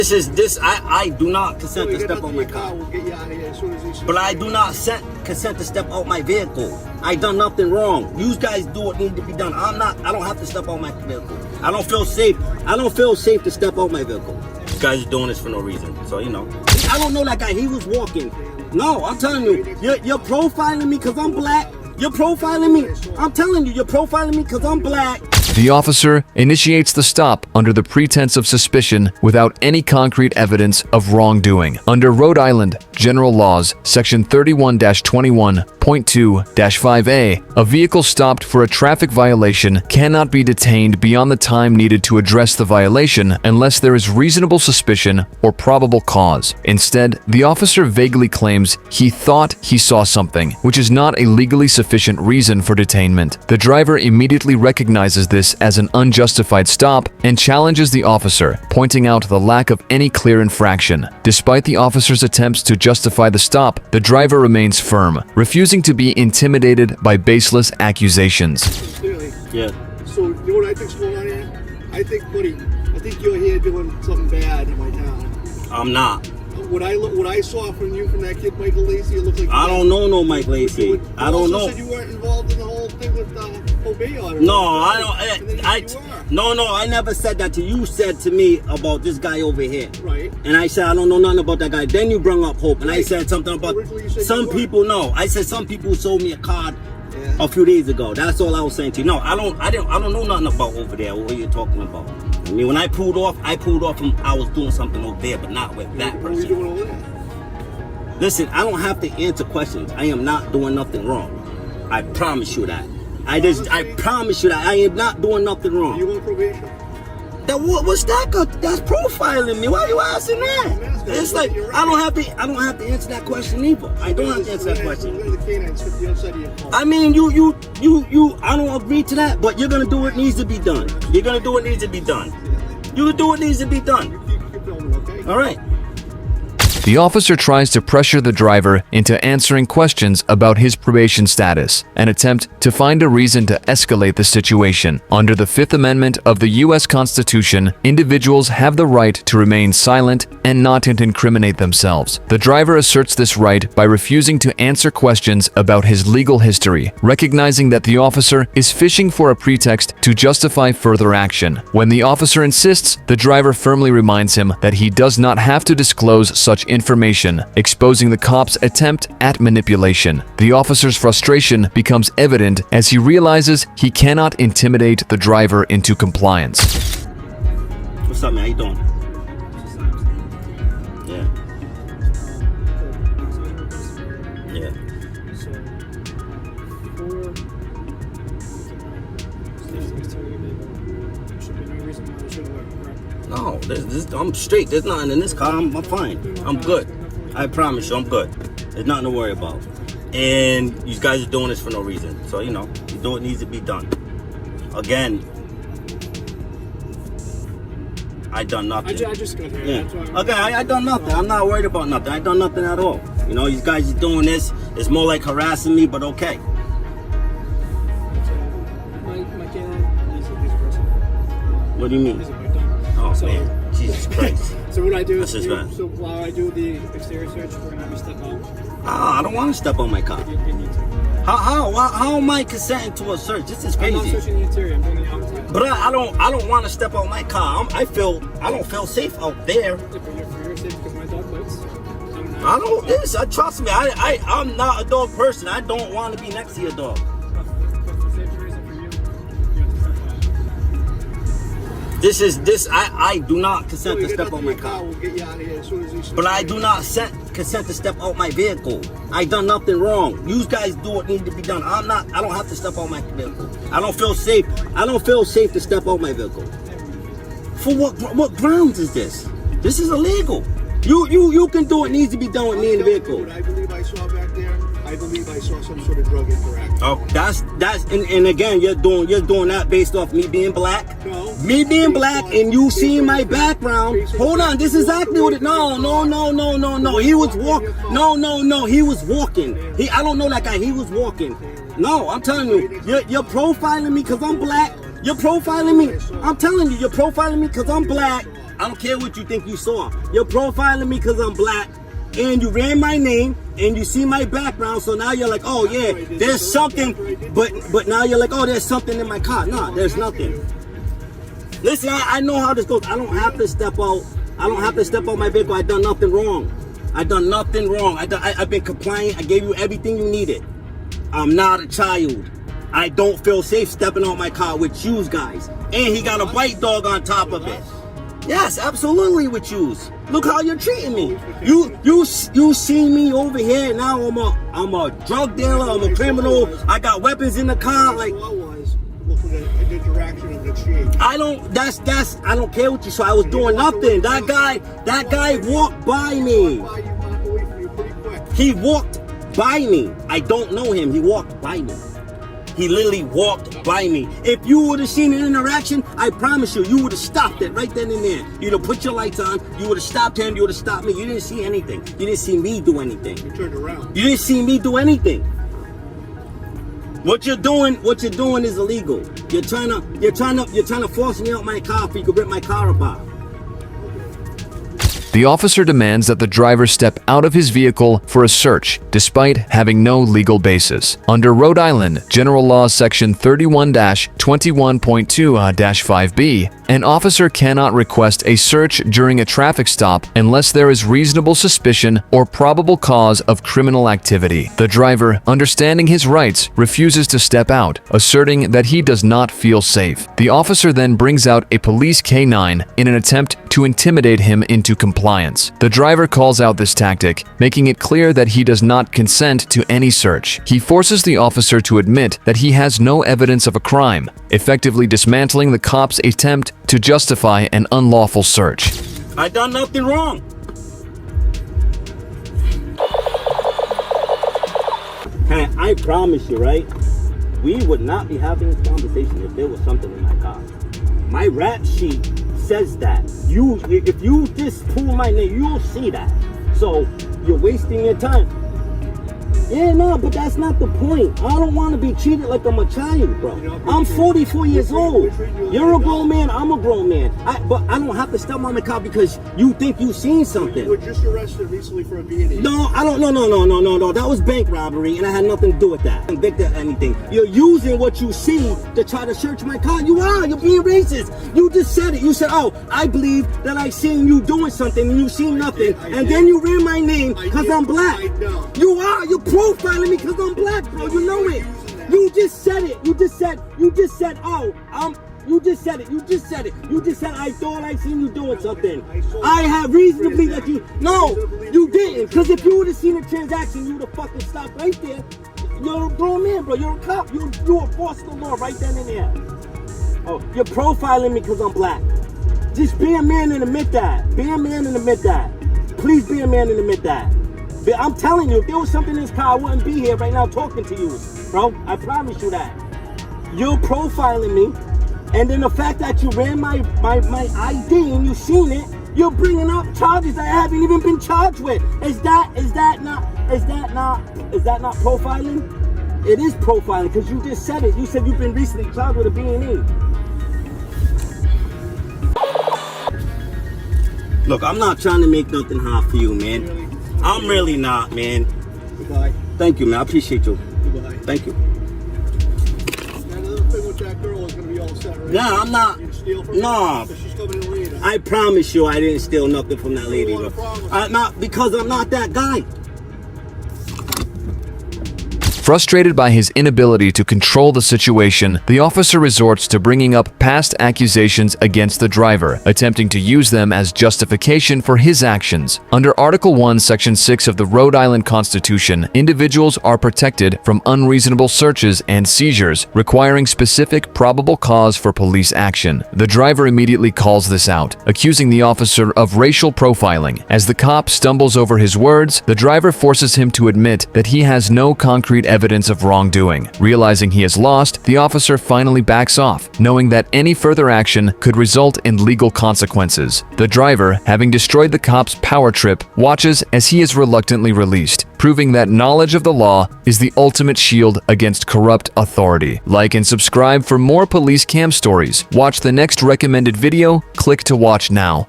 I do not consent to step out my car. But I do not consent to step out my vehicle. I done nothing wrong. You guys do what needs to be done. I don't have to step out my vehicle. I don't feel safe. I don't feel safe to step out my vehicle. You guys are doing this for no reason. So, you know. I don't know that guy. He was walking. No, I'm telling you. You're profiling me because I'm black. You're profiling me. I'm telling you, you're profiling me because I'm black. The officer initiates the stop under the pretense of suspicion without any concrete evidence of wrongdoing. Under Rhode Island General Laws, Section 31-21.2-5A, a vehicle stopped for a traffic violation cannot be detained beyond the time needed to address the violation unless there is reasonable suspicion or probable cause. Instead, the officer vaguely claims he thought he saw something, which is not a legally sufficient reason for detainment. The driver immediately recognizes this as an unjustified stop and challenges the officer, pointing out the lack of any clear infraction. Despite the officer's attempts to justify the stop, the driver remains firm, refusing to be intimidated by baseless accusations. Yeah. So, you know what I think's going on here? I think, buddy, I think you're here doing something bad in my town. I'm not. What I saw from you from that kid Michael Lacey, it looked like I don't know no Mike Lacey. I don't know. You said you weren't involved in the whole thing with Obey Order. No, I never said that to you. You said to me about this guy over here. Right. And I said I don't know nothing about that guy. Then you brought up Hope, and I said something about some people. No, I said some people sold me a card a few days ago. That's all I was saying to you. No, I don't know nothing about over there. What you're talking about? I mean, when I pulled off and I was doing something over there, but not with that person. What are you doing over there? Listen, I don't have to answer questions. I am not doing nothing wrong. I promise you that. I promise you that I am not doing nothing wrong. You on probation? What's that? That's profiling me. Why are you asking that? It's like I don't have to answer that question either. I don't have to answer that question. I mean, you. I don't agree to that, but you're gonna do what needs to be done. You're gonna do what needs to be done. You do what needs to be done. All right. The officer tries to pressure the driver into answering questions about his probation status, an attempt to find a reason to escalate the situation. Under the Fifth Amendment of the U.S. Constitution, individuals have the right to remain silent and not to incriminate themselves. The driver asserts this right by refusing to answer questions about his legal history, recognizing that the officer is fishing for a pretext to justify further action. When the officer insists, the driver firmly reminds him that he does not have to disclose such information, exposing the cop's attempt at manipulation. The officer's frustration becomes evident as he realizes he cannot intimidate the driver into compliance. What's up, man? How you doing? Yeah. Yeah. No, I'm straight. There's nothing in this car. I'm fine. I'm good. I promise you, I'm good. There's nothing to worry about. And you guys are doing this for no reason. So, you know, you do what needs to be done. Again, I done nothing. I just got here. Yeah. Okay, I done nothing. I'm not worried about nothing. I done nothing at all. You know, you guys are doing this. It's more like harassing me, but okay. What do you mean? Oh, man. Jesus Christ. So what I do is, so while I do the exterior search, we're going to have you step out. I don't want to step on my car. You need to. How am I consenting to a search? This is crazy. I'm not searching the interior. I'm doing the outside. But I don't want to step on my car. I don't feel safe out there. For your safety, because my dog bites. I don't. Trust me. I'm not a dog person. I don't want to be next to your dog. I do not consent to step on my car. But I do not consent to step out my vehicle. I done nothing wrong. You guys do what needs to be done. I don't have to step out my vehicle. I don't feel safe. I don't feel safe to step out my vehicle. For what grounds is this? This is illegal. You can do what needs to be done with me in the vehicle. What I believe I saw back there, I believe I saw some sort of drug interaction. Oh, that's and again, you're doing that based off me being black. No. Me being black and you seeing my background. Hold on, this is exactly what it. No. He was walking. No. He was walking. I don't know that guy. He was walking. No, I'm telling you, you're profiling me because I'm black. You're profiling me. I'm telling you, you're profiling me because I'm black. I don't care what you think you saw. You're profiling me because I'm black, and you ran my name, and you see my background, so now you're like, oh yeah, there's something, but now you're like, oh, there's something in my car. No, there's nothing. Listen, I know how this goes. I don't have to step out. I don't have to step out my vehicle. I done nothing wrong. I done nothing wrong. I've been compliant. I gave you everything you needed. I'm not a child. I don't feel safe stepping out my car with you guys. And he got a white dog on top of it. Yes, absolutely with yous. Look how you're treating me. You see me over here now. I'm a drug dealer. I'm a criminal. I got weapons in the car. Like, the direction of the exchange. I don't care what you saw. I was doing nothing. That guy walked by me. He walked by me. I don't know him. He walked by me. He literally walked by me. If you would have seen an interaction, I promise you would have stopped it right then and there. You'd have put your lights on. You would have stopped him. You would have stopped me. You didn't see anything. You didn't see me do anything. You turned around. You didn't see me do anything. What you're doing is illegal. You're trying to force me out my car so you can rip my car apart. The officer demands that the driver step out of his vehicle for a search, despite having no legal basis. Under Rhode Island General Law Section 31-21.2-5B, an officer cannot request a search during a traffic stop unless there is reasonable suspicion or probable cause of criminal activity. The driver, understanding his rights, refuses to step out, asserting that he does not feel safe. The officer then brings out a police K-9 in an attempt to intimidate him into compliance. The driver calls out this tactic, making it clear that he does not consent to any search. He forces the officer to admit that he has no evidence of a crime, effectively dismantling the cop's attempt to justify an unlawful search. I done nothing wrong. Hey, I promise you, right? We would not be having this conversation if there was something in my car. My rap sheet says that. If you just pull my name, you'll see that. So you're wasting your time. Yeah, no, but that's not the point. I don't want to be treated like I'm a child, bro. I'm 44 years old. You're a grown man, I'm a grown man. But I don't have to step on the car because you think you've seen something. You were just arrested recently for a B&E. No, I don't. No. That was bank robbery, and I had nothing to do with that. Convicted or anything. You're using what you see to try to search my car. You are. You're being racist. You just said it. You said, "Oh, I believe that I seen you doing something, and you seen nothing." And then you ran my name because I'm black. You are. You're profiling me because I'm black, bro. You know it. You just said it. You just said, oh, you just said it. You just said I thought I seen you doing something. I have reason to believe that you, no, you didn't. Because if you would have seen a transaction, you would have fucking stopped right there. You're a grown man, bro. You're a cop. You're enforcing the law right then and there. Oh, you're profiling me because I'm black. Just be a man and admit that. Be a man and admit that. Please be a man and admit that. But I'm telling you, if there was something in this car, I wouldn't be here right now talking to you, bro. I promise you that. You're profiling me, and then the fact that you ran my ID and you seen it, you're bringing up charges I haven't even been charged with. Is that not profiling? It is profiling because you just said it. You said you've been recently charged with a B&E. Look, I'm not trying to make nothing hard for you, man. I'm really not, man. Goodbye. Thank you, man. I appreciate you. Goodbye. Thank you. That other thing with that girl is going to be all set, right? Yeah, I'm not. You steal from No. her? So she's coming in later. I promise you I didn't steal nothing from that lady, bro. I'm not, because I'm not that guy. Frustrated by his inability to control the situation, the officer resorts to bringing up past accusations against the driver, attempting to use them as justification for his actions. Under Article 1, Section 6 of the Rhode Island Constitution, individuals are protected from unreasonable searches and seizures, requiring specific probable cause for police action. The driver immediately calls this out, accusing the officer of racial profiling. As the cop stumbles over his words, the driver forces him to admit that he has no concrete evidence of wrongdoing. Realizing he is lost, the officer finally backs off, knowing that any further action could result in legal consequences. The driver, having destroyed the cop's power trip, watches as he is reluctantly released, proving that knowledge of the law is the ultimate shield against corrupt authority. Like and subscribe for more police cam stories. Watch the next recommended video. Click to watch now.